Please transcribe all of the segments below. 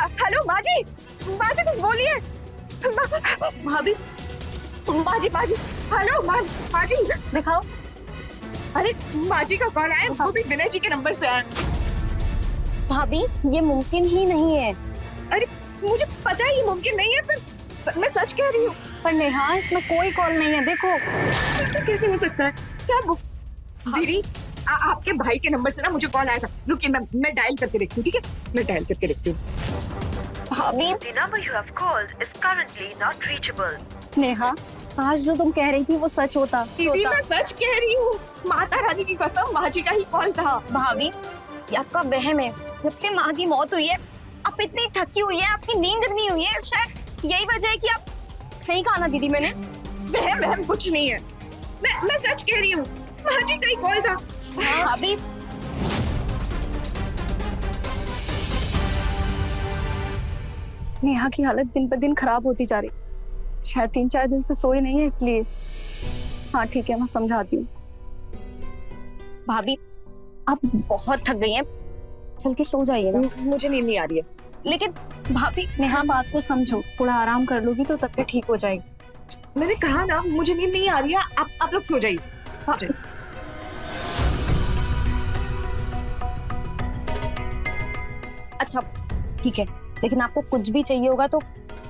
Hello बाजी, बाजी कुछ बोलिए। भाभी, बाजी बाजी, हेलो बाजी दिखाओ। अरे बाजी का कॉल आया, वो भी विनय जी के नंबर से आया। भाभी ये मुमकिन ही नहीं है। अरे मुझे पता है ये मुमकिन नहीं है, पर मैं सच कह रही हूँ। पर नेहा इसमें कोई कॉल नहीं है, देखो। ऐसे कैसे हो सकता है? क्या दीदी, आपके भाई के नंबर से ना मुझे कॉल आया था। रुकिए मैं डायल करके देखती हूँ, ठीक है? मैं डायल करके देखती हूँ। भाभी, The number you have called is currently not reachable. Neha आज जो तुम कह रही थी वो सच होता। दीदी मैं सच कह रही हूँ, माता रानी की कसम, बाजी का ही कॉल था। भाभी ये आपका वहम है। जब से माँ की मौत हुई है आप इतनी थकी हुई है, आपकी नींद नहीं हुई है। शायद यही वजह है कि आप सही कहा ना दीदी मैंने। वहम कुछ नहीं है, मैं सच कह रही हूँ, बाजी का ही कॉल था। भाभी नेहा की हालत दिन पर दिन खराब होती जा रही, शायद 3-4 दिन से सोई नहीं है इसलिए। हाँ ठीक है, मैं समझाती हूँ। भाभी आप बहुत थक गई हैं, चल के सो जाइए ना। मुझे नींद नहीं आ रही है। लेकिन भाभी नेहा बात को समझो, थोड़ा आराम कर लोगी तो तबीयत ठीक हो जाएगी। मैंने कहा ना मुझे नींद नहीं आ रही है, आप लोग सो जाइए। सो जाइए। अच्छा ठीक है, लेकिन आपको कुछ भी चाहिए होगा तो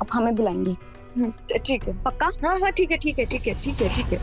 आप हमें बुलाएंगे। ठीक है, पक्का? हाँ ठीक है ठीक है ठीक है ठीक है ठीक है।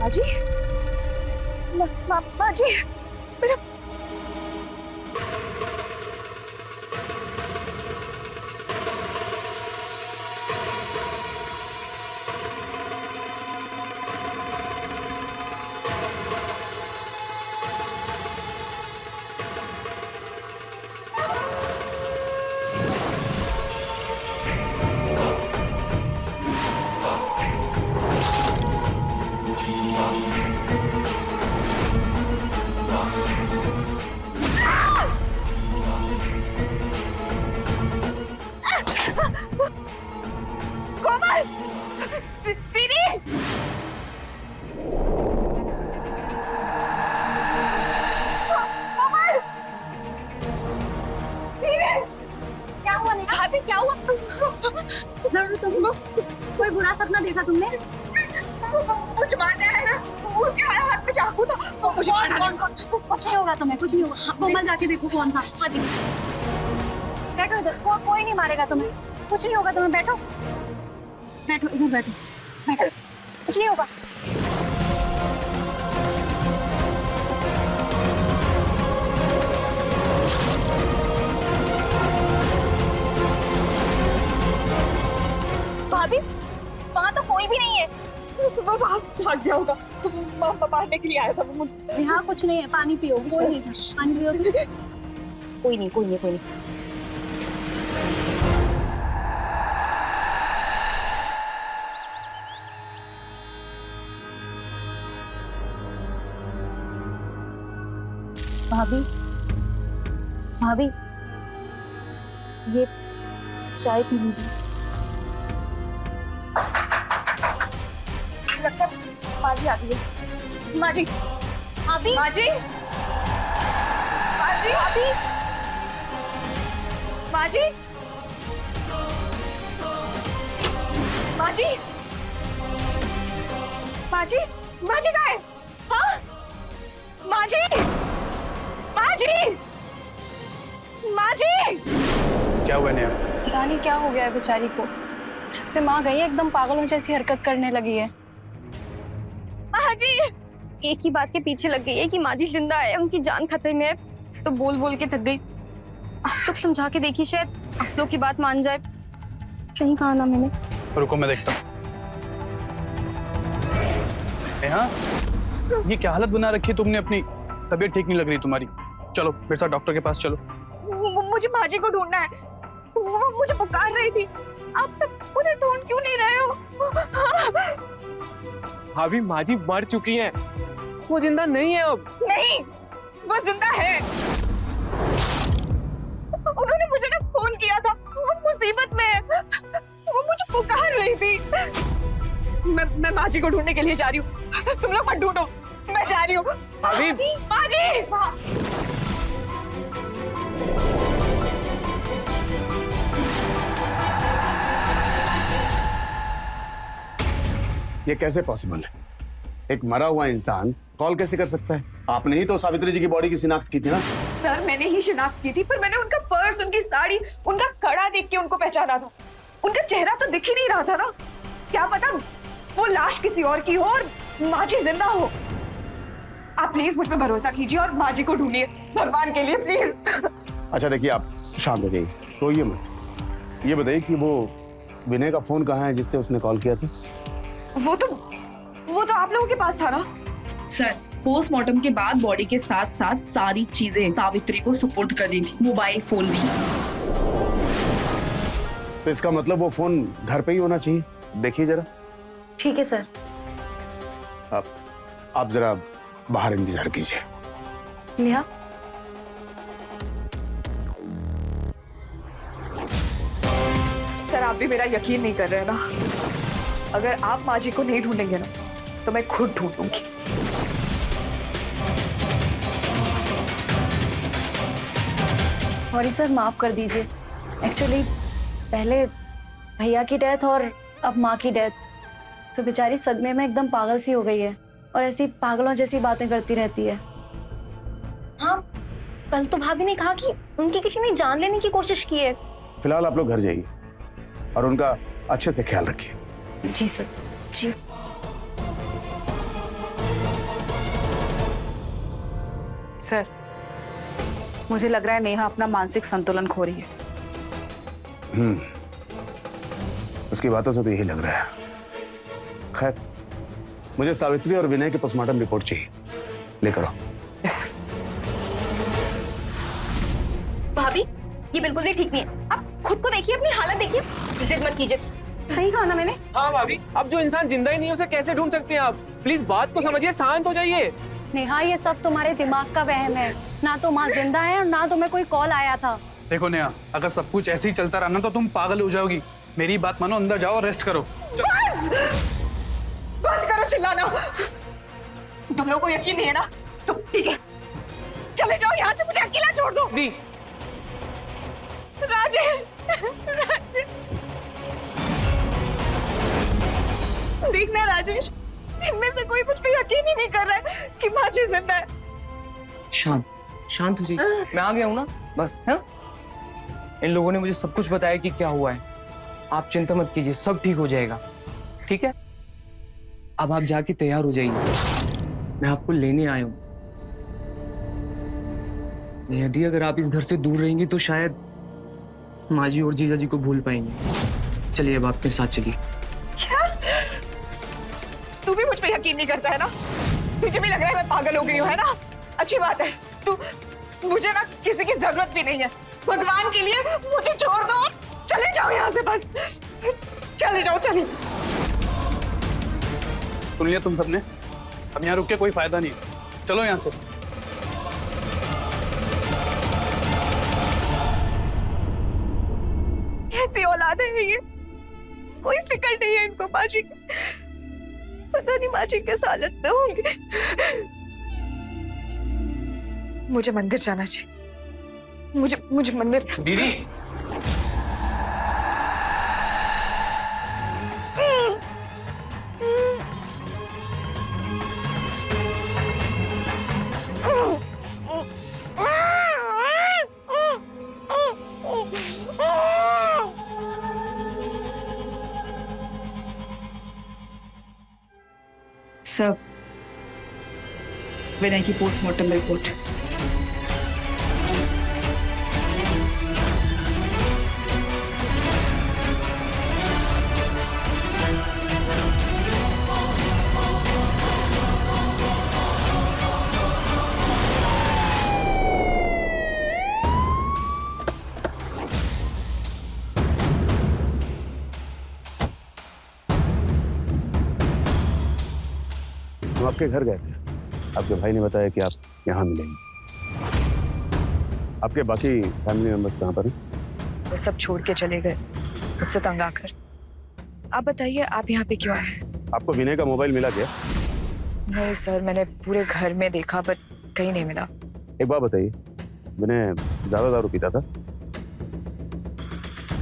बाजी, बाजी मेरा कोमल, दीदी कोमल, दीदी क्या हुआ नेहा? भाभी क्या हुआ? जरूर तुम कोई बुरा सपना देखा तुमने? मुझे मारने आया ना, उसके हाथ में चाकू था, वो मुझे मार डाला। कुछ नहीं होगा तुम्हें, कुछ नहीं होगा। कोमल जाके देखो कौन था। हाँ दीदी बैठो इधर, कोई नहीं मारेगा तुम्हें, कुछ नहीं होगा तुम्हें। बैठो बैठो इधर, बैठो बैठो, कुछ नहीं होगा। भाभी वहाँ तो कोई भी नहीं है। वो भाग गया होगा, मारने के लिए आया था वो मुझे। यहाँ कुछ नहीं है, पानी पियो। कोई नहीं था, पानी पियो। कोई नहीं कोई नहीं कोई नहीं। भाभी भाभी ये चाय पी लीजिए। लगता है माजी आ गई है। माजी, भाभी माजी, माजी, भाभी माजी, माजी, माजी, माजी कहाँ है? हाँ, माजी, माजी, माजी। क्या हुआ नेहा? पता नहीं क्या हो गया है बेचारी को, जब से माँ गई है एकदम पागलों जैसी हरकत करने लगी है। माजी, एक ही बात के पीछे लग गई है कि माँ जी जिंदा है, उनकी जान खतरे में है, तो बोल बोल के थक गई। आप लोग समझा के देखिए, शायद आप लोग की बात मान जाए। सही कहा ना मैंने? रुको मैं देखता हूँ। नेहा, ये क्या हालत बना रखी है तुमने अपनी? तबीयत ठीक नहीं लग रही तुम्हारी। चलो मेरे साथ डॉक्टर के पास चलो। मुझे माँ जी को ढूंढना है, वो मुझे पुकार रही थी। आप सब उन्हें ढूंढ क्यों नहीं रहे हो? भाभी माँ जी मर चुकी हैं, वो जिंदा नहीं है अब। नहीं, वो जिंदा है। उन्होंने मुझे ना फोन किया था, वो मुसीबत में है, वो मुझे पुकार रही थी। मैं माँ जी को ढूंढने के लिए जा रही हूँ, तुम लोग मत ढूंढो, मैं जा रही हूँ। भाभी माँ जी। ये कैसे पॉसिबल है? एक मरा हुआ इंसान कॉल कैसे कर सकता है? आपने ही तो सावित्री जी की बॉडी की शिनाख्त की थी ना? सर मैंने ही शिनाख्त की थी, पर मैंने उनका पर्स, उनकी साड़ी, उनका कड़ा देख के उनको पहचाना था। उनका चेहरा तो दिख ही नहीं रहा था ना। क्या पता वो लाश किसी और की हो और माँ जी जिंदा हो। आप प्लीज मुझ पर भरोसा कीजिए और माँ जी को ढूंढिए, भगवान के लिए प्लीज। अच्छा देखिए, आप शांत हो जाइए, रोइए मत। ये बताइए कि वो विनय का फोन कहाँ है जिससे उसने कॉल किया था? वो तो आप लोगों के पास था ना? सर, पोस्टमार्टम के बाद बॉडी के साथ साथ सारी चीजें सावित्री को सुपुर्द कर दी थी, मोबाइल फोन भी। तो इसका मतलब वो फोन घर पे ही होना चाहिए। देखिए जरा। ठीक है सर। आप जरा बाहर इंतजार कीजिए। नेहा, सर आप भी मेरा यकीन नहीं कर रहे ना। अगर आप माँ जी को नहीं ढूंढेंगे ना तो मैं खुद ढूंढूंगी। सॉरी सर, माफ कर दीजिए। एक्चुअली पहले भैया की डेथ और अब माँ की डेथ, तो बेचारी सदमे में एकदम पागल सी हो गई है और ऐसी पागलों जैसी बातें करती रहती है। हाँ, कल तो भाभी ने कहा कि उनकी किसी ने जान लेने की कोशिश की है। फिलहाल आप लोग घर जाइए और उनका अच्छे से ख्याल रखिए। जी सर। जी। सर, मुझे लग रहा है नेहा अपना मानसिक संतुलन खो रही है। उसकी बातों से तो यही लग रहा है। खैर, मुझे सावित्री और विनय की पोस्टमार्टम रिपोर्ट चाहिए, लेकर आओ। यस। भाभी, ये बिल्कुल भी ठीक नहीं है। आप खुद को देखिए, अपनी हालत देखिए, जिद मत कीजिए। सही कहा ना मैंने? हाँ भाभी, अब जो इंसान जिंदा ही नहीं है उसे कैसे ढूंढ सकते हैं आप? प्लीज बात को समझिए, शांत हो जाइए। नेहा, ये सब तुम्हारे दिमाग का वहम है। ना तो माँ जिंदा है और ना तुम्हें कोई कॉल आया था। देखो नेहा, अगर सब कुछ ऐसे ही चलता रहा ना तो तुम पागल हो जाओगी। मेरी बात मानो, अंदर जाओ और रेस्ट करो। बस बंद करो चिल्लाना। तुम लोगों को यकीन नहीं है ना? तो ठीक है, चले जाओ यहाँ से, मुझे अकेला छोड़ दो। दी राजेश, राजेश, देखना राजेश, इनमें से कोई मुझ पे यकीन ही नहीं कर रहा है कि माँ जी जिंदा है। शांत हो जाइए। मैं आ गया हूँ ना, बस। हाँ, इन लोगों ने मुझे सब कुछ बताया कि क्या हुआ है। आप चिंता मत कीजिए, सब ठीक हो जाएगा। ठीक है, अब आप जाके तैयार हो जाइए, मैं आपको लेने आया हूँ। यदि अगर आप इस घर से दूर रहेंगी तो शायद माँ जी और जीजा जी को भूल पाएंगे। चलिए अब आप मेरे साथ चलिए। क्या? तू भी मुझ पे यकीन नहीं करता है ना? तुझे भी लग रहा है मैं पागल हो गई हूँ, है ना? अच्छी बात है। तू, मुझे ना किसी की जरूरत भी नहीं है। भगवान के लिए मुझे छोड़ दो, चले जाओ यहाँ से, बस चले जाओ। चलिए। सुन लिया तुम सबने? अब यहाँ रुक के कोई फायदा नहीं, चलो यहाँ से। कैसी औलाद है ये? कोई फिक्र नहीं है इनको माँ जी की। पता नहीं माँ जी किस हालत में होंगे। मुझे मंदिर जाना चाहिए। मुझे मंदिर। दीदी, सर, विनय की पोस्टमार्टम रिपोर्ट। हम आपके घर गए थे। आपके भाई ने बताया कि आप यहाँ मिलेंगे। आपके बाकी फैमिली मेंबर्स कहाँ पर हैं? वो सब छोड़ के चले गए मुझसे तंग आकर। आप बताइए, आप यहाँ पे क्यों आए हैं? आपको विनय का मोबाइल मिला क्या? नहीं सर, मैंने पूरे घर में देखा पर कहीं नहीं मिला। एक बात बताइए, विनय ज्यादा दारू पीता था?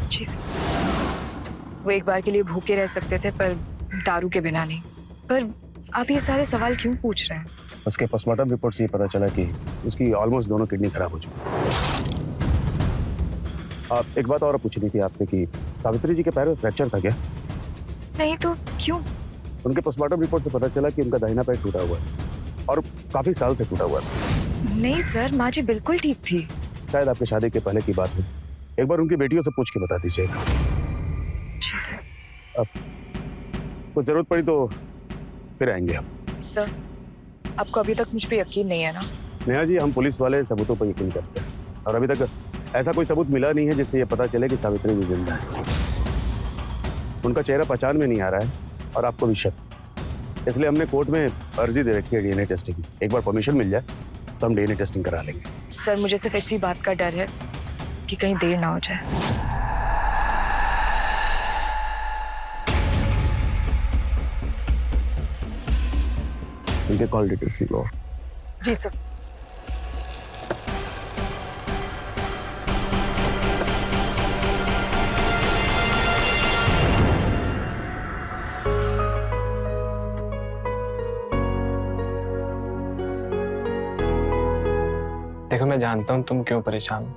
जी सर, वो एक बार के लिए भूखे रह सकते थे पर दारू के बिना नहीं। पर आप ये सारे सवाल क्यों पूछ रहे हैं? उसके पोस्टमार्टम रिपोर्ट से ये पता चला कि उसकी ऑलमोस्ट दोनों किडनी खराब हो चुकी। आप एक बात और पूछनी थी आपसे कि सावित्री जी के पैर में फ्रैक्चर था क्या? नहीं तो क्यों? उनके पोस्टमार्टम रिपोर्ट से पता चला कि उनका दाहिना पैर टूटा हुआ है और काफी साल से टूटा हुआ है। नहीं सर, माँ जी बिल्कुल ठीक थी। शायद आपके शादी के पहले की बात है। एक बार उनकी बेटियों से पूछ के बता दीजिएगा। जी सर। अब कुछ जरूरत पड़ी तो फिर आएंगे हम। सर, आपको अभी तक मुझ पे यकीन नहीं है ना? नेहा जी, हम पुलिस वाले सबूतों पर यकीन करते हैं और अभी तक ऐसा कोई सबूत मिला नहीं है जिससे ये पता चले कि सावित्री जी जिंदा है। उनका चेहरा पहचान में नहीं आ रहा है और आपको भी शक, इसलिए हमने कोर्ट में अर्जी दे रखी है डीएनए टेस्टिंग की। एक बार परमिशन मिल जाए तो हम डीएनए टेस्टिंग करा लेंगे। सर, मुझे सिर्फ इसी बात का डर है कि कहीं देर ना हो जाए। उनके कॉल डिटेल्स लो। जी सर। देखो, मैं जानता हूँ तुम क्यों परेशान हो।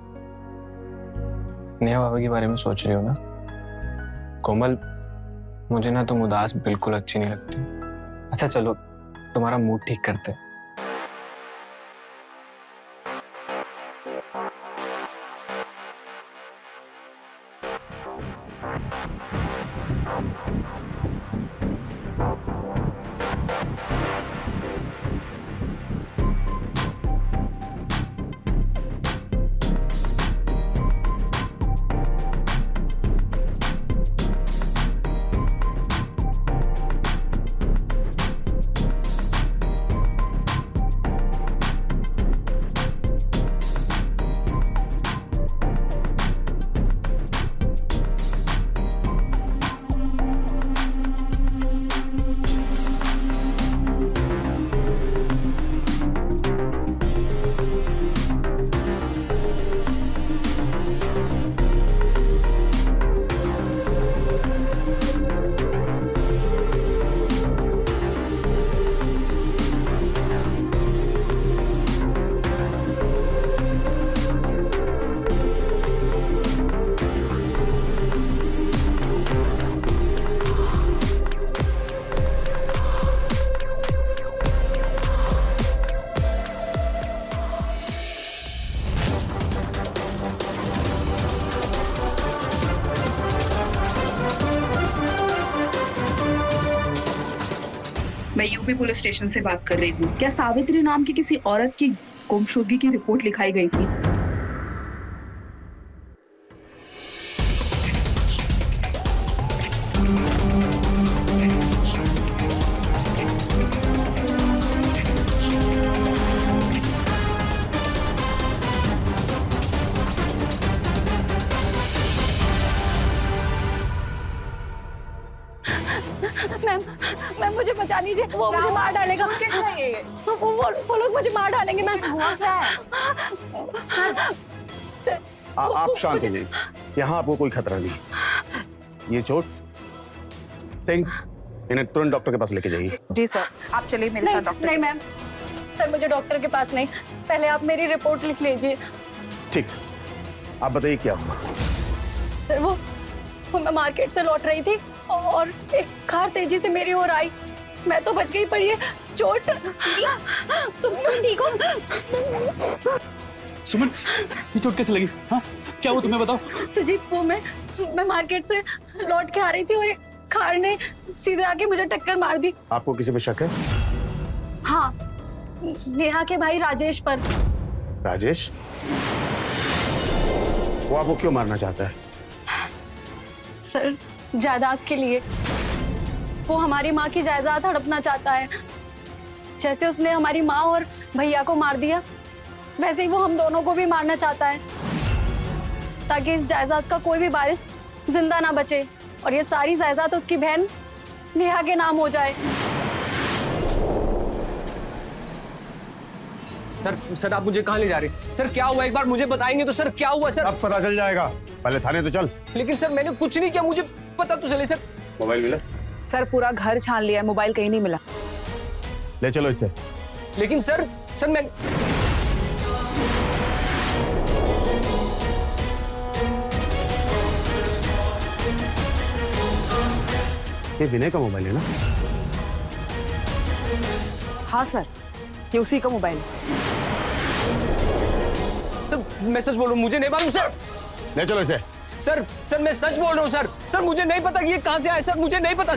नेहा बाबा के बारे में सोच रही हो ना। कोमल, मुझे ना तुम उदास बिल्कुल अच्छी नहीं लगती। अच्छा चलो, तुम्हारा मूड ठीक करते हैं। मैं यूपी पुलिस स्टेशन से बात कर रही हूँ। क्या सावित्री नाम की किसी औरत की गुमशुदगी की रिपोर्ट लिखाई गई थी? मैम मुझे बचा लीजिए, वो मुझे मार डालेगा। वो लोग मुझे मार डालेंगे मैम। हुआ क्या है? आप शांत हो जाइए, यहाँ आपको कोई खतरा नहीं। ये चोट, सिंह, इन्हें तुरंत डॉक्टर के पास लेके जाइए। जी सर, आप चलिए मेरे साथ डॉक्टर। नहीं मैम, सर मुझे डॉक्टर के पास नहीं, पहले आप मेरी रिपोर्ट लिख लीजिए। ठीक, आप बताइए क्या हुआ? सर वो मैं मार्केट से लौट रही थी और एक कार तेजी से मेरी ओर आई। मैं तो बच गई, पर ये चोट। तुम ठीक हो? सुमन, ये चोट कैसे लगी? हाँ, क्या हुआ तुम्हें बताओ। सुजीत, वो मैं मार्केट से लौट के आ रही थी और एक कार ने सीधे आके मुझे टक्कर मार दी। आपको किसी पे शक है? हाँ, नेहा के भाई राजेश पर। राजेश? वो आपको क्यों मारना चाहता है? सर, जायदाद के लिए। वो हमारी माँ की जायदाद हड़पना चाहता है। जैसे उसने हमारी माँ और भैया को मार दिया, वैसे ही वो हम दोनों को भी मारना चाहता है, ताकि इस जायदाद का कोई भी वारिस जिंदा ना बचे और ये सारी जायदाद उसकी बहन नेहा के नाम हो जाए। सर आप मुझे कहाँ ले जा रहे हैं? सर क्या हुआ, एक बार मुझे बताएंगे तो? सर क्या हुआ सर? अब पता चल जाएगा, पहले थाने तो चल। लेकिन सर मैंने कुछ नहीं किया, मुझे पता तो चले। सर मोबाइल मिला? सर पूरा घर छान लिया है, मोबाइल कहीं नहीं मिला। ले चलो इसे। लेकिन सर मैं ये विनय का मोबाइल है ना? हाँ सर, ये उसी का मोबाइल है। सर मैं सच बोल रहा हूँ, मुझे नहीं मालूम सर। ले चलो इसे। सर मैं सच बोल रहा हूँ सर। सर मुझे नहीं पता कि ये कहाँ से आया। सर मुझे नहीं पता।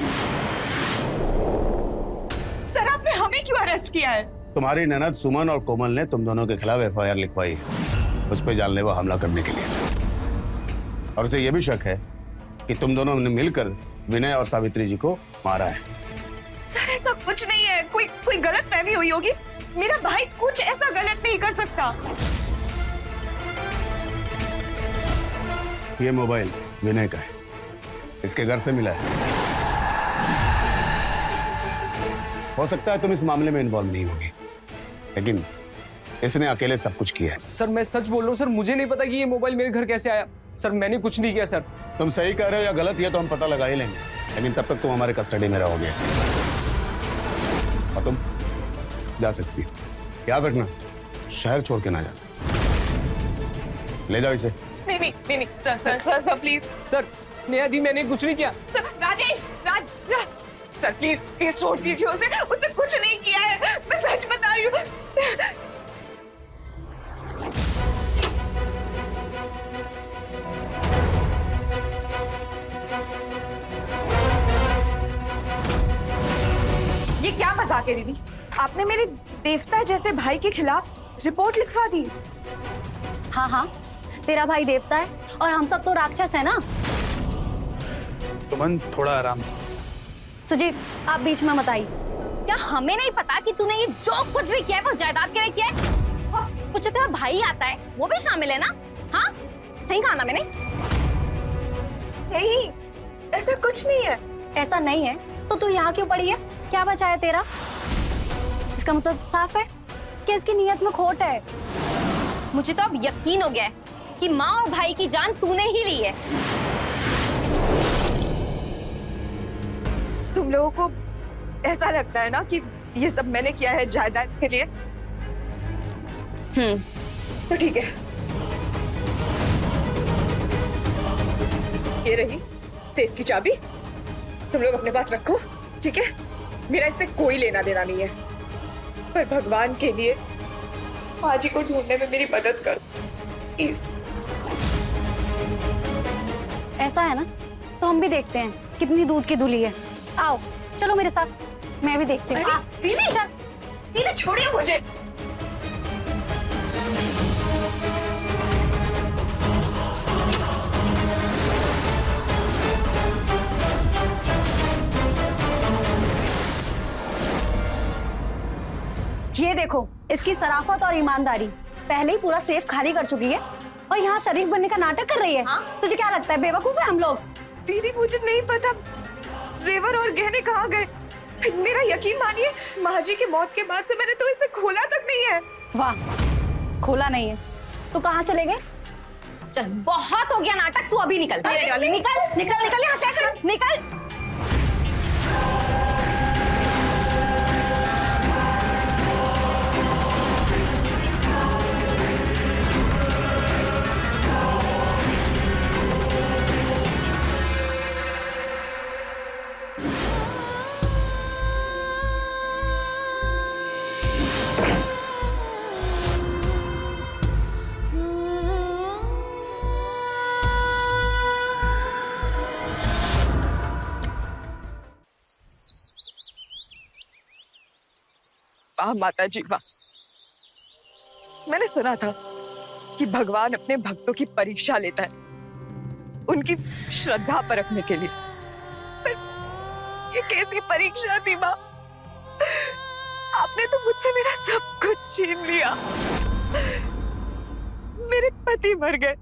सर आपने हमें क्यों अरेस्ट किया है? तुम्हारी ननद सुमन और कोमल ने तुम दोनों के खिलाफ FIR लिखवाई है, उस पर जानलेवा हमला करने के लिए। और उसे यह भी शक है कि तुम दोनों ने मिलकर विनय और सावित्री जी को मारा है। सर ऐसा कुछ नहीं है, कोई गलत फहमी हुई होगी। मेरा भाई कुछ ऐसा गलत नहीं कर सकता। ये मोबाइल विनय का है, इसके घर से मिला है। हो सकता है तुम इस मामले में इन्वॉल्व नहीं होगी, लेकिन इसने अकेले सब कुछ किया है। सर मैं सच बोल रहा हूँ सर, मुझे नहीं पता कि ये मोबाइल मेरे घर कैसे आया। सर मैंने कुछ नहीं किया सर। तुम सही कह रहे हो या गलत, ये तो हम पता लगा ही लेंगे, लेकिन तब तक तुम हमारे कस्टडी में रहोगे और तुम जा सकती हो। याद रखना, शहर छोड़ के ना जाना। ले जाओ इसे। नहीं सर प्लीज। सर नेहा दी मैंने कुछ नहीं किया। सर राजेश सर प्लीज छोड़ दीजिए उसे, उसने कुछ नहीं किया है, मैं सच बता रही हूँ। ये क्या मजाक है दीदी? आपने मेरे देवता जैसे भाई के खिलाफ रिपोर्ट लिखवा दी। हाँ हाँ, तेरा भाई देवता है और हम सब तो राक्षस है ना। सुमन थोड़ा आराम से। सुजीत आप बीच में मत आइए। क्या हमें नहीं पता कि तूने ये जो कुछ भी किया है वो जायदाद के लिए किया है? और कुछ तेरा भाई आता है, वो भी शामिल है ना? हाँ सही कहा ना मैंने? नहीं ऐसा कुछ नहीं है। ऐसा नहीं है तो तू यहाँ क्यों पड़ी है? क्या बचा है तेरा? इसका मतलब साफ है कि इसकी नीयत में खोट है। मुझे तो अब यकीन हो गया है कि माँ और भाई की जान तूने ही ली है। तुम लोगों को ऐसा लगता है ना कि ये सब मैंने किया है जायदाद के लिए? तो ठीक है, ये रही सेफ की चाबी, तुम लोग अपने पास रखो, ठीक है? मेरा इससे कोई लेना देना नहीं है, पर भगवान के लिए माजी को ढूंढने में मेरी मदद कर प्लीज। ऐसा है ना, तो हम भी देखते हैं कितनी दूध की धुली है। आओ चलो मेरे साथ, मैं भी देखती हूँ। दीदी चल दीदी छोड़िए मुझे। ये देखो इसकी सराफत और ईमानदारी, पहले ही पूरा सेफ खाली कर चुकी है और यहाँ शरीफ बनने का नाटक कर रही है। हाँ? तुझे क्या लगता है बेवकूफ है हम लोग? दीदी मुझे नहीं पता जेवर और गहने कहाँ गए। मेरा यकीन मानिए, माजी की मौत के बाद से मैंने तो इसे खोला तक नहीं है। वाह, खोला नहीं है तो कहाँ चले गए? चल बहुत हो गया नाटक, तू अभी निकल। निकल निकल निकल यहाँ से, निकल। वाह माता जी वाह, मैंने सुना था कि भगवान अपने भक्तों की परीक्षा लेता है उनकी श्रद्धा परखने के लिए, पर ये कैसी परीक्षा थी माँ? आपने तो मुझसे मेरा सब कुछ छीन लिया। मेरे पति मर गए,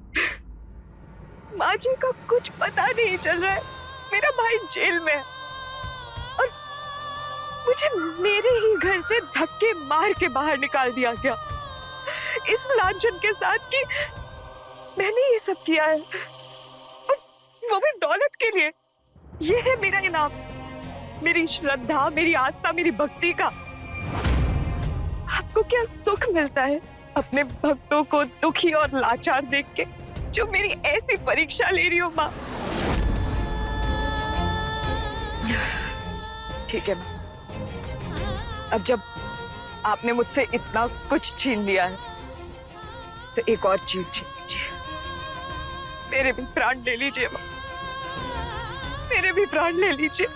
माँ जी को कुछ पता नहीं चल रहा है, मेरा भाई जेल में है और मुझे मेरे ही घर से धक्के मार के बाहर निकाल दिया गया इस लांछन के साथ कि मैंने ये सब किया है और वो भी दौलत के लिए। ये है मेरा इनाम, मेरी श्रद्धा, मेरी आस्था, मेरी भक्ति का। आपको क्या सुख मिलता है अपने भक्तों को दुखी और लाचार देख के, जो मेरी ऐसी परीक्षा ले रही हो माँ? ठीक है माँ, अब जब आपने मुझसे इतना कुछ छीन लिया है तो एक और चीज छीन लीजिए, मेरे भी प्राण ले लीजिए माँ, मेरे भी प्राण ले लीजिए।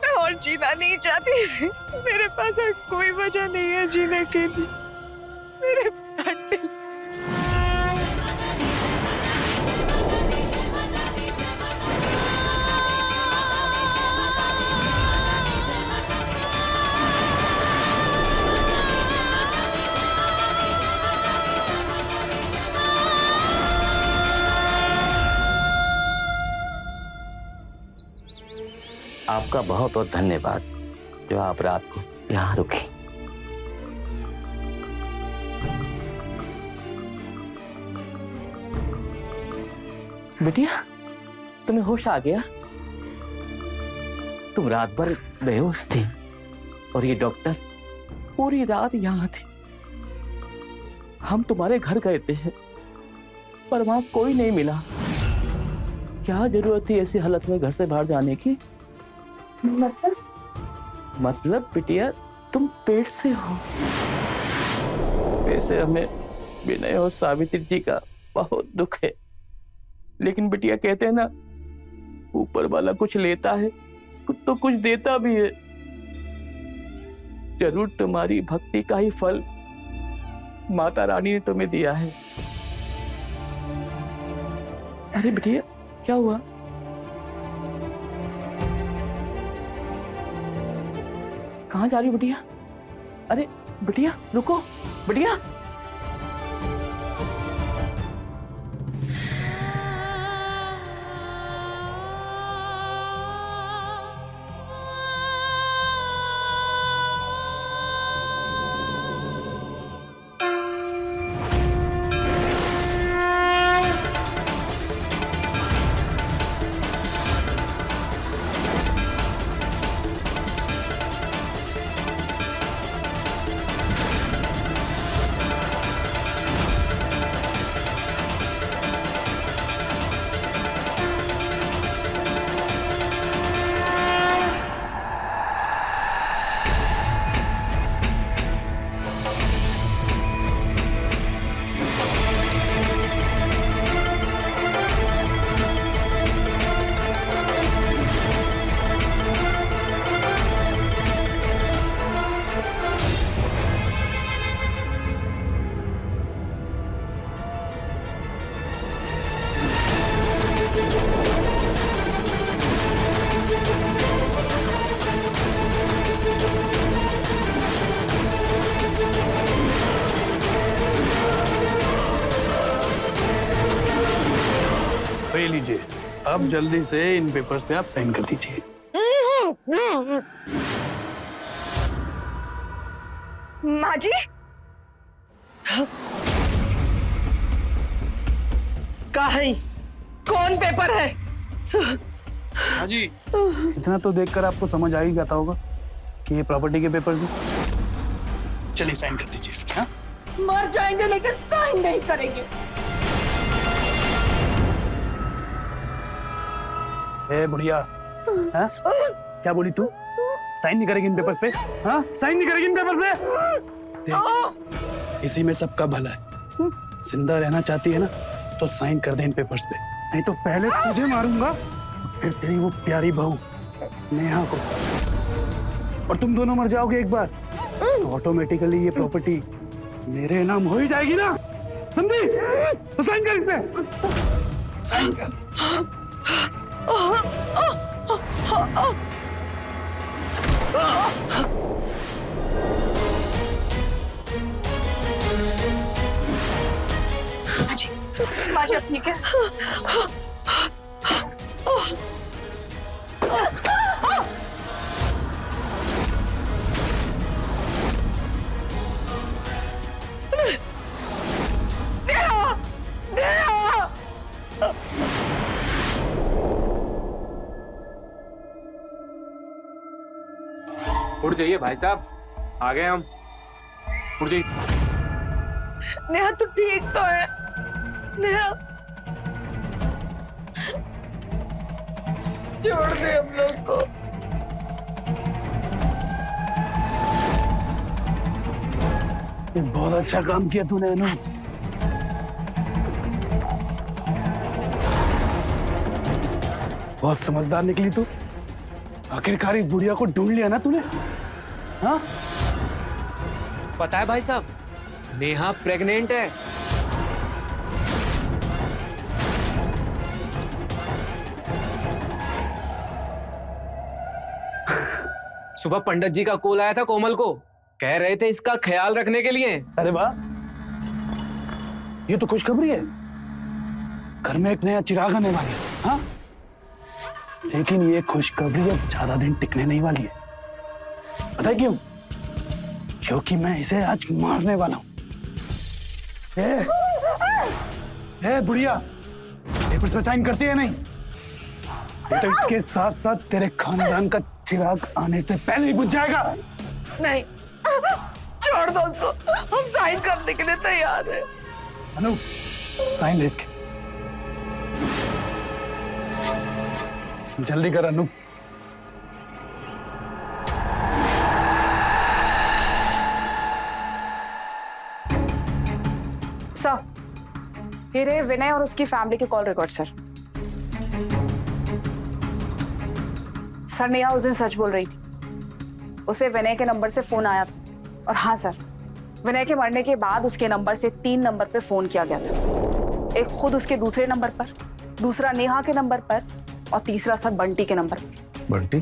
मैं और जीना नहीं चाहती, मेरे पास और कोई वजह नहीं है जीने के लिए, मेरे प्राण ले लीजिए। आपका बहुत बहुत धन्यवाद जो आप रात को यहाँ रुकी। बिटिया, तुम्हें होश आ गया? तुम रात भर बेहोश थी और ये डॉक्टर पूरी रात यहाँ थे। हम तुम्हारे घर गए थे पर वहां कोई नहीं मिला। क्या जरूरत थी ऐसी हालत में घर से बाहर जाने की? मतलब बिटिया तुम पेट से हो। वैसे हमें विनय और सावित्री जी का बहुत दुख है, लेकिन बिटिया कहते हैं ना, ऊपर वाला कुछ लेता है तो कुछ देता भी है। जरूर तुम्हारी भक्ति का ही फल माता रानी ने तुम्हें दिया है। अरे बिटिया क्या हुआ? कहाँ जा रही हो बिटिया? अरे बिटिया रुको, बिटिया। ये लीजिए, अब जल्दी से इन पेपर्स पे आप साइन कर दीजिए। माँ जी, का है? कौन पेपर है? हाँ जी, इतना तो देखकर आपको समझ आ ही जाता होगा कि ये प्रॉपर्टी के पेपर्स हैं। चलिए साइन कर दीजिए इसमें। हाँ? मर जाएंगे लेकिन साइन नहीं करेंगे। ए बुढ़िया, हाँ? क्या बोली तू? साइन नहीं करेगी इन पेपर्स पे? हाँ? साइन नहीं करेगी इन पेपर पे? देख, इसी में सबका भला है। जिंदा रहना चाहती है ना तो साइन कर दे इन पेपर्स पे, नहीं तो पहले तुझे मारूंगा फिर तेरी वो प्यारी बहू नेहा को, और तुम दोनों मर जाओगे एक बार तो ऑटोमेटिकली ये प्रॉपर्टी मेरे नाम हो ही जाएगी ना, समझी? तो साइन कर इस पे, साइन कर। ठीक है? उठ जाइए भाई साहब, आ गए हम। उठ जाइए। नेहा तू ठीक तो है? नेहा छोड़ दे हम लोग को। ये बहुत अच्छा काम किया तूने अनु। बहुत समझदार निकली तू। आखिरकार इस बुढ़िया को ढूंढ लिया ना तूने। हाँ? पता है भाई साहब, नेहा प्रेग्नेंट है। सुबह पंडित जी का कॉल आया था कोमल को, कह रहे थे इसका ख्याल रखने के लिए। अरे वाह, ये तो खुशखबरी है। घर में एक नया चिराग आने वाला है। हाँ? लेकिन ये खुशखबरी अब ज्यादा दिन टिकने नहीं वाली है। पता है क्यों? क्योंकि मैं इसे आज मारने वाला हूं। बुढ़िया, पेपर्स पे साइन करती है नहीं? बेटा इसके साथ साथ तेरे खानदान का चिराग आने से पहले ही बुझ जाएगा। नहीं, छोड़ दो उसको, हम साइन करने के लिए तैयार हैं। अनु, साइन ले इसके। जल्दी कर अनु। सर, ये रहे विनय और उसकी फैमिली के call record sir. Sir, Neha उस दिन सच बोल रही थी। उसे विनय के नंबर से फोन आया था। और हाँ सर, विनय के मरने के बाद उसके नंबर से 3 नंबर पे फोन किया गया था। एक खुद उसके दूसरे नंबर पर, दूसरा नेहा के नंबर पर और तीसरा सर बंटी के नंबर पर। बंटी?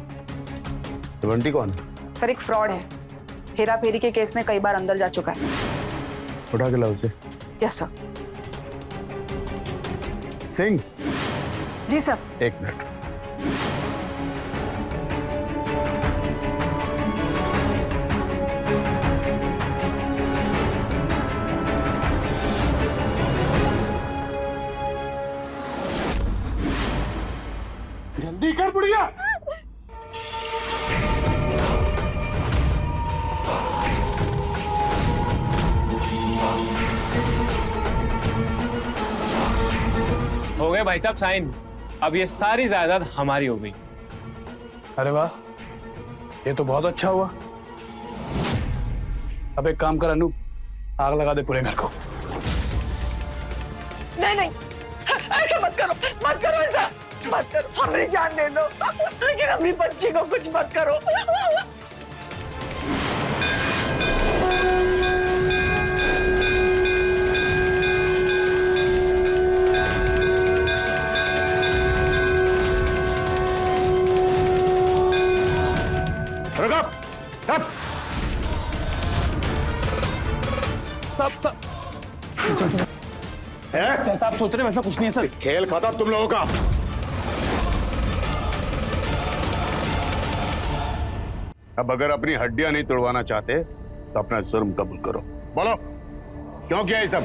तो बंटी कौन है? सर, एक फ्रॉड है। हेरा फेरी के केस में कई बार अंदर जा चुका है। उठा के लाओ उसे। Yes sir. सिंह, जी सर। 1 मिनट। जल्दी कर बुढ़िया। हो गए भाई साहब साइन। अब ये सारी जायदाद हमारी हो गई। अरे वाह, ये तो बहुत अच्छा हुआ। अब एक काम कर अनु, आग लगा दे पूरे घर को। नहीं नहीं, ऐसा मत करो, मत करो, ऐसा मत करो। हमें जान दे दो, लेकिन अपनी बच्ची को कुछ मत करो। जैसा आप सोच रहे हैं वैसा कुछ नहीं है सर। खेल खत्म तुम लोगों का। अब अगर अपनी हड्डियां नहीं तोड़वाना चाहते तो अपना जुर्म कबूल करो। बोलो, क्यों किया ये सब?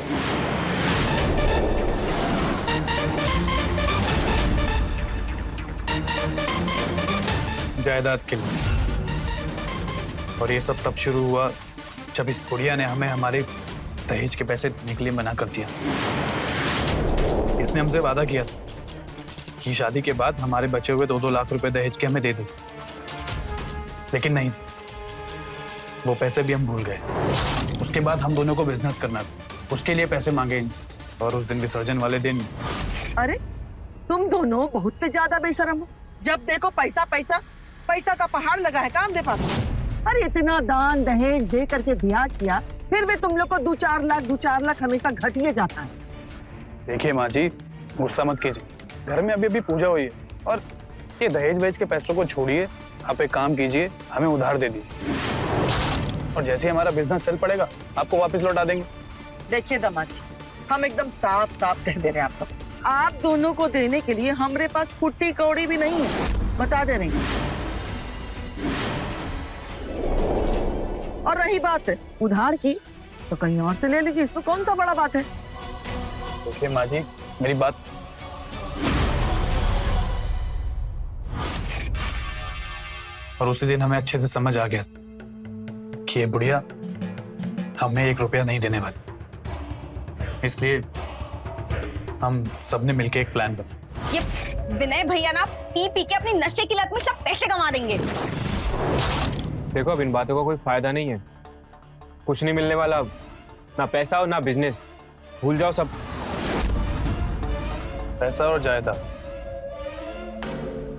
जायदाद के लिए। और ये सब तब शुरू हुआ जब इस बुढ़िया ने हमें हमारे दहेज के पैसे देने के लिए मना कर दिया। इसने हमसे वादा किया था कि शादी के बाद हमारे बचे हुए 2-2 लाख रुपए दहेज के हमें दे दे, लेकिन नहीं थे। वो पैसे भी हम भूल गए। उसके बाद हम दोनों को बिजनेस करना था, उसके लिए पैसे मांगे इनसे। और उस दिन विसर्जन वाले दिन। अरे तुम दोनों बहुत ज्यादा बेशरम हो। जब देखो पैसा पैसा पैसा का पहाड़ लगा है काम दे पास। अरे इतना दान दहेज दे करके ब्याह किया, फिर भी तुम लोग को 2-4 लाख हमेशा घटिए जाता है। देखिए माँ जी, गुस्सा मत कीजिए। घर में अभी अभी पूजा हुई है और ये दहेज वहेज के पैसों को छोड़िए। आप एक काम कीजिए, हमें उधार दे दीजिए और जैसे ही हमारा बिजनेस चल पड़ेगा आपको वापस लौटा देंगे। देखिए दामाद जी, हम एकदम साफ साफ कह दे रहे हैं आपको, आप दोनों को देने के लिए हमारे पास फुट्टी कौड़ी भी नहीं है, बता दे रही हूं। और रही बात उधार की, तो कहीं और से ले लीजिए, इसमें कौन सा बड़ा बात है। देखिए माँ जी, मेरी बात और उसी दिन हमें अच्छे से समझ आ गया कि ये बुढ़िया हमें 1 रुपया नहीं देने वाली। इसलिए हम सबने मिलकर एक प्लान बनाया। ये विनय भैया ना पी पी के अपनी नशे की लत में सब पैसे कमा देंगे। देखो अब इन बातों का कोई फायदा नहीं है, कुछ नहीं मिलने वाला, ना पैसा और ना बिजनेस, भूल जाओ सब। पैसा और जायदाद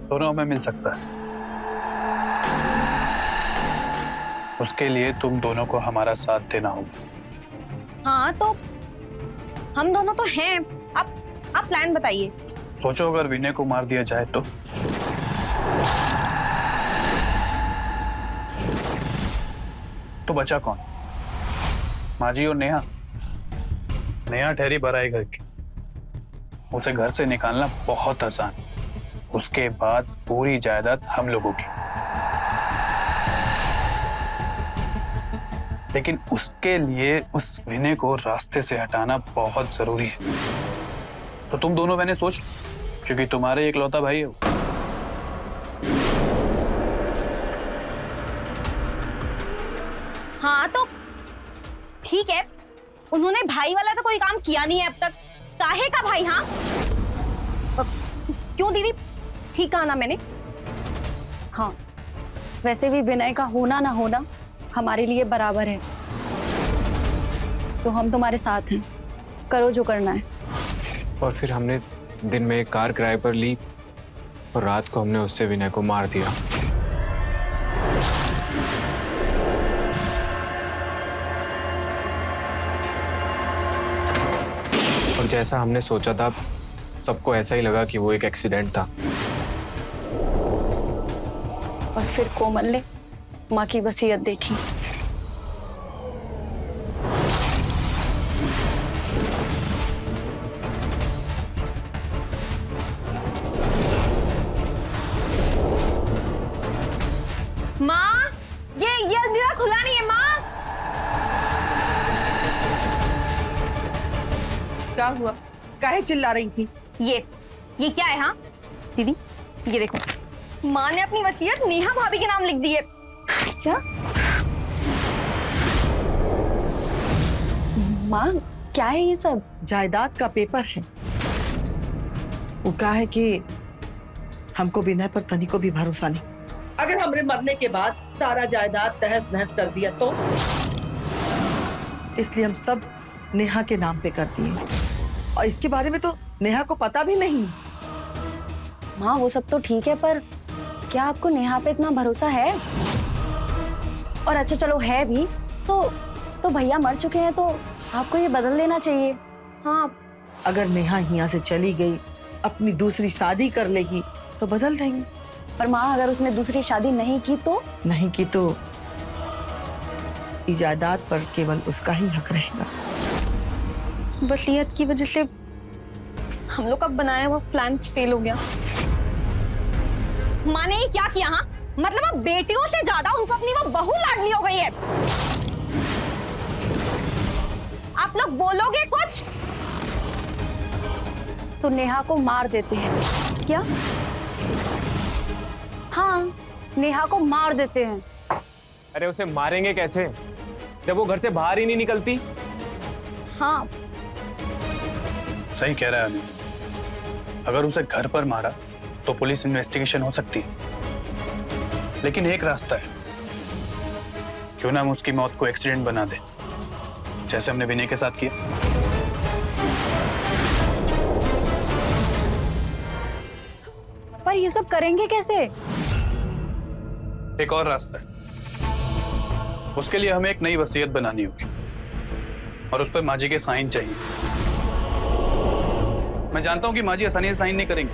दोनों हमें मिल सकता है, उसके लिए तुम दोनों को हमारा साथ देना होगा। हाँ तो हम दोनों तो हैं, आप प्लान बताइए। सोचो अगर विनय को मार दिया जाए तो बचा कौन? माजी और नेहा। नेहा ठहरी बराई घर की, उसे घर से निकालना बहुत आसान, उसके बाद पूरी जायदाद हम लोगों की। लेकिन उसके लिए उस विनय को रास्ते से हटाना बहुत जरूरी है। तो तुम दोनों मैंने सोच, क्योंकि तुम्हारे इकलौता भाई है वो। हाँ तो ठीक है, उन्होंने भाई वाला तो कोई काम किया नहीं है अब तक, काहे का भाई? हाँ क्यों दीदी, ठीक कहा ना मैंने? हाँ, वैसे भी विनय का होना ना होना हमारे लिए बराबर है, तो हम तुम्हारे साथ हैं, करो जो करना है। और फिर हमने दिन में एक कार किराए पर ली और रात को हमने उससे विनय को मार दिया। और जैसा हमने सोचा था, सबको ऐसा ही लगा कि वो एक एक्सीडेंट था। और फिर कोमल ने माँ की वसीयत देखी। माँ, ये अंधेरा खुला नहीं है माँ। क्या हुआ, काहे चिल्ला रही थी? ये क्या है? हाँ दीदी ये देखो, माँ ने अपनी वसीयत नेहा भाभी के नाम लिख दी है। क्या? माँ क्या है ये सब? जायदाद का पेपर है। वो कहा है कि हमको विनय पर तनी को भी भरोसा नहीं, अगर हमरे मरने के बाद सारा जायदाद तहस नहस कर दिया तो, इसलिए हम सब नेहा के नाम पे कर दिए। और इसके बारे में तो नेहा को पता भी नहीं। माँ वो सब तो ठीक है, पर क्या आपको नेहा पे इतना भरोसा है? और अच्छा चलो है भी, तो भैया मर चुके हैं, तो आपको ये बदल देना चाहिए। हाँ अगर नेहा यहाँ से चली गई, अपनी दूसरी शादी कर लेगी तो बदल देंगे। पर माँ अगर उसने दूसरी शादी नहीं की तो? नहीं की तो जायदाद पर केवल उसका ही हक रहेगा। वसीयत की वजह से हम लोग का बनाया हुआ प्लान फेल हो गया। माँ ने ये क्या किया? हाँ मतलब अब बेटियों से ज्यादा उनको अपनी वो बहू लाडली हो गई है। आप लोग बोलोगे कुछ? तो नेहा को मार देते हैं। क्या? हाँ नेहा को मार देते हैं। अरे उसे मारेंगे कैसे जब वो घर से बाहर ही नहीं निकलती? हाँ सही कह रहा है अनिल, अगर उसे घर पर मारा तो पुलिस इन्वेस्टिगेशन हो सकती है। लेकिन एक रास्ता है, क्यों ना हम उसकी मौत को एक्सीडेंट बना दें, जैसे हमने विनय के साथ किया। पर ये सब करेंगे कैसे? एक और रास्ता है, उसके लिए हमें एक नई वसीयत बनानी होगी और उस पर माजी के साइन चाहिए। मैं जानता हूं कि माजी आसानी से साइन नहीं करेंगे,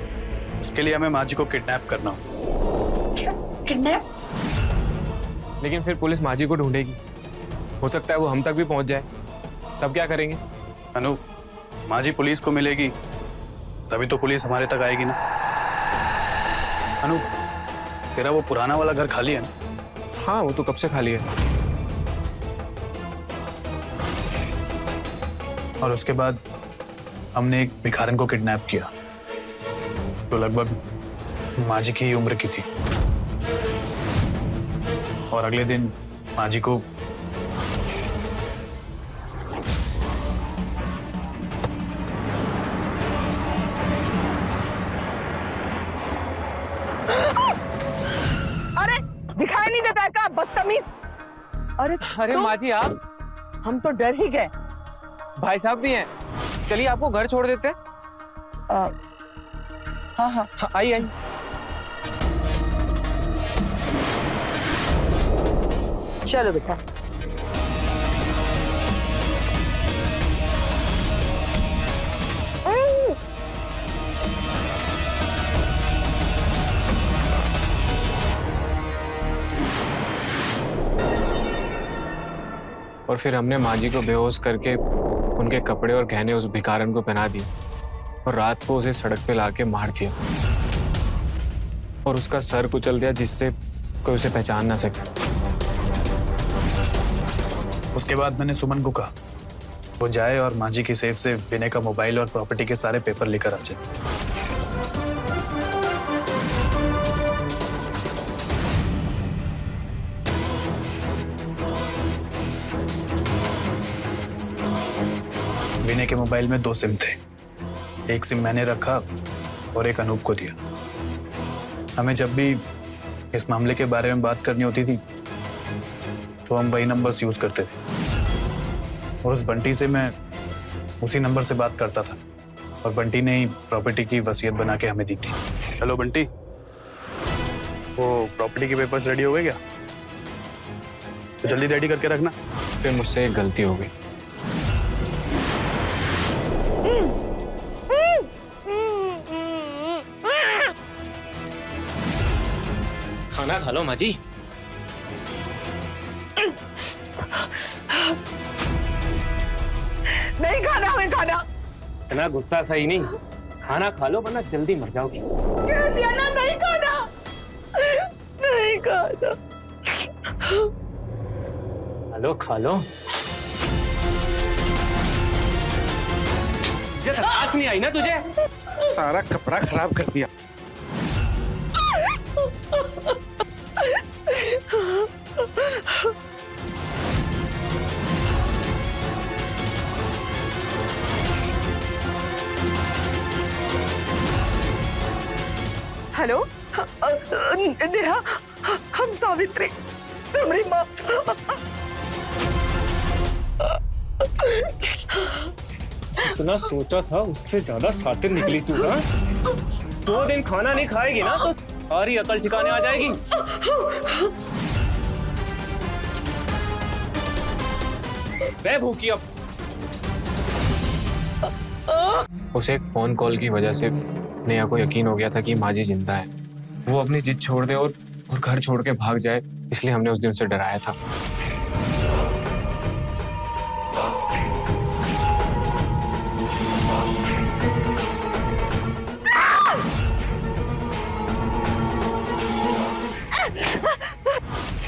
उसके लिए हमें माजी को किडनैप करना होगा। क्या? किडनैप? लेकिन फिर पुलिस माजी को ढूंढेगी, हो सकता है वो हम तक भी पहुंच जाए, तब क्या करेंगे? अनु, माजी पुलिस को मिलेगी तभी तो पुलिस हमारे तक आएगी ना। अनु, तेरा वो पुराना वाला घर खाली है ना? हाँ, वो तो कब से खाली है। और उसके बाद हमने एक भिखारन को किडनैप किया, जो लगभग माजी की ही उम्र की थी। और अगले दिन माजी को अरे दिखाई नहीं देता है क्या बदतमीज? अरे अरे माँ जी, आप? हम तो डर ही गए। भाई साहब भी हैं। चलिए आपको घर छोड़ देते हैं। हाँ हाँ आइए आइए। चलो बेटा। और फिर हमने माँ जी को बेहोश करके उनके कपड़े और गहने उस भिखारन को पहना दिए और रात को उसे सड़क पे लाके मार दिया और उसका सर कुचल दिया, जिससे कोई उसे पहचान ना सके। उसके बाद मैंने सुमन को कहा वो जाए और मांझी की सेफ से विनय का मोबाइल और प्रॉपर्टी के सारे पेपर लेकर आ जाए। विनय के मोबाइल में 2 सिम थे, एक सिम मैंने रखा और एक अनूप को दिया। हमें जब भी इस मामले के बारे में बात करनी होती थी तो हम वही नंबर्स यूज करते थे और उस बंटी से मैं उसी नंबर से बात करता था और बंटी ने ही प्रॉपर्टी की वसीयत बना के हमें दी थी। हेलो बंटी, वो प्रॉपर्टी के पेपर्स रेडी हो गए क्या? तो जल्दी रेडी करके रखना। फिर मुझसे एक गलती हो गई। खाना खा लो माँ जी। नहीं खाना, हमें खाना। इतना गुस्सा सही नहीं, खाना खा लो वरना जल्दी मर जाओगी। कह दिया ना, नहीं खाना, नहीं खाना। खा लो। जतास नहीं आई ना तुझे? सारा कपड़ा खराब कर दिया। हेलो नेहा, हम सावित्री, तुम्हारी माँ। इतना सोचा था उससे ज्यादा सातिर निकली तू। हाँ, 2 दिन खाना नहीं खाएगी ना तो सारी अकल ठिकाने आ जाएगी। मैं भूखी अब। उसे एक फोन कॉल की वजह से नेहा को यकीन हो गया था कि माजी जिंदा है। वो अपनी जिद छोड़ दे और घर छोड़ के भाग जाए, इसलिए हमने उस दिन उसे डराया था।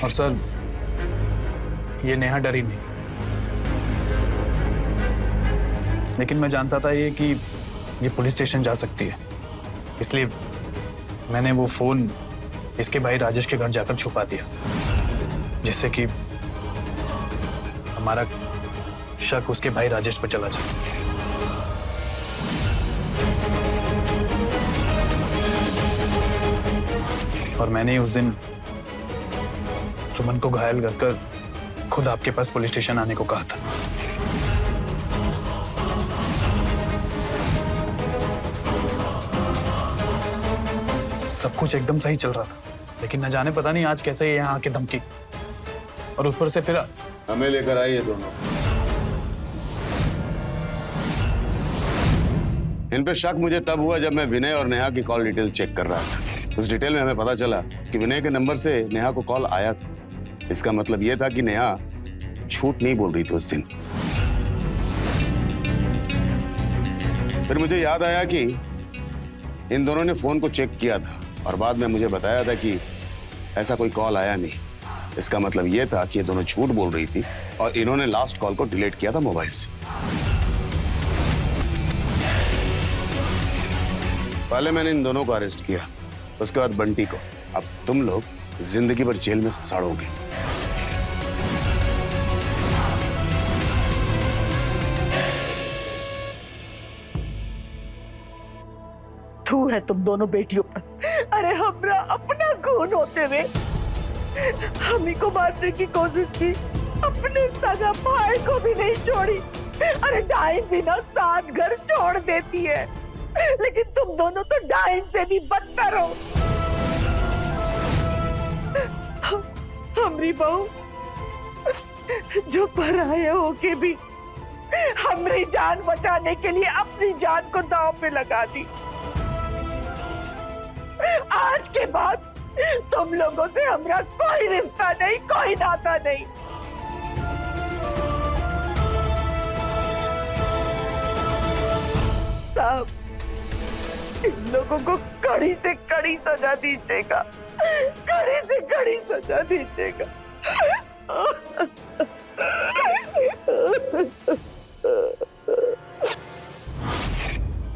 और सर, ये नेहा डरी नहीं, लेकिन मैं जानता था ये कि ये पुलिस स्टेशन जा सकती है, इसलिए मैंने वो फोन इसके भाई राजेश के घर जाकर छुपा दिया, जिससे कि हमारा शक उसके भाई राजेश पर चला जाए। और मैंने उस दिन सुमन को घायल कर खुद आपके पास पुलिस स्टेशन आने को कहा था। सब कुछ एकदम सही चल रहा था, लेकिन न जाने पता नहीं आज कैसे यहाँ आके धमकी, और ऊपर से फिर हमें लेकर आइए दोनों। इन पे शक मुझे तब हुआ जब मैं विनय और नेहा की कॉल डिटेल चेक कर रहा था। उस डिटेल में हमें पता चला कि विनय के नंबर से नेहा को कॉल आया था। इसका मतलब यह था कि नेहा झूठ नहीं बोल रही थी उस दिन। फिर मुझे याद आया कि इन दोनों ने फोन को चेक किया था और बाद में मुझे बताया था कि ऐसा कोई कॉल आया नहीं। इसका मतलब ये था कि ये दोनों झूठ बोल रही थी और इन्होंने लास्ट कॉल को डिलीट किया था मोबाइल से। पहले मैंने इन दोनों को अरेस्ट किया, उसके बाद बंटी को। अब तुम लोग जिंदगी भर जेल में सड़ोगे। थू है तुम दोनों बेटियों पर। अरे हमरा अपना खून होते हुए हम ही को मारने की कोशिश की, अपने सगा भाई को भी नहीं छोड़ी। अरे डाइन भी ना 7 घर छोड़ देती है, लेकिन तुम दोनों तो डाइन से भी बदतर हो। हमरी बहू जो पराया होके भी हमरी जान बचाने के लिए अपनी जान को दांव पे लगा दी। आज के बाद तुम लोगों से हमारा कोई रिश्ता नहीं, कोई नाता नहीं। साहब, इन लोगों को कड़ी से कड़ी सजा दीजिएगा, कड़ी से कड़ी सजा दीजिएगा।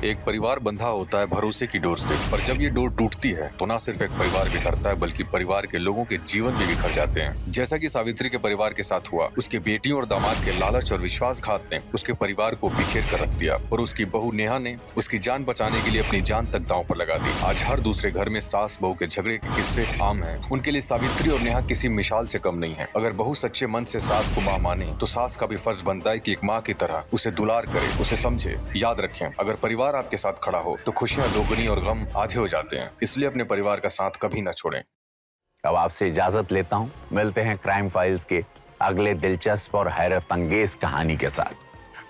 एक परिवार बंधा होता है भरोसे की डोर से, पर जब ये डोर टूटती है तो ना सिर्फ एक परिवार बिखरता है बल्कि परिवार के लोगों के जीवन भी बिखर जाते हैं। जैसा कि सावित्री के परिवार के साथ हुआ, उसके बेटियों और दामाद के लालच और विश्वासघात ने उसके परिवार को बिखेर कर रख दिया और उसकी बहू नेहा ने उसकी जान बचाने के लिए अपनी जान तक दांव पर लगा दी। आज हर दूसरे घर में सास बहू के झगड़े के किस्से आम हैं। उनके लिए सावित्री और नेहा किसी मिसाल से कम नहीं है। अगर बहू सच्चे मन से सास को माँ माने तो सास का भी फर्ज बनता है कि एक माँ की तरह उसे दुलार करे, उसे समझे। याद रखें, अगर परिवार आपके साथ खड़ा हो तो खुशियां दोगुनी और गम आधे हो जाते हैं। इसलिए अपने परिवार का साथ कभी न छोड़ें। अब आपसे इजाजत लेता हूं। मिलते हैं क्राइम फाइल्स के अगले दिलचस्प और हैरत अंगेज कहानी के साथ।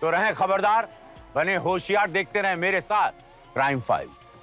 तो रहें खबरदार, बने होशियार, देखते रहें मेरे साथ क्राइम फाइल्स।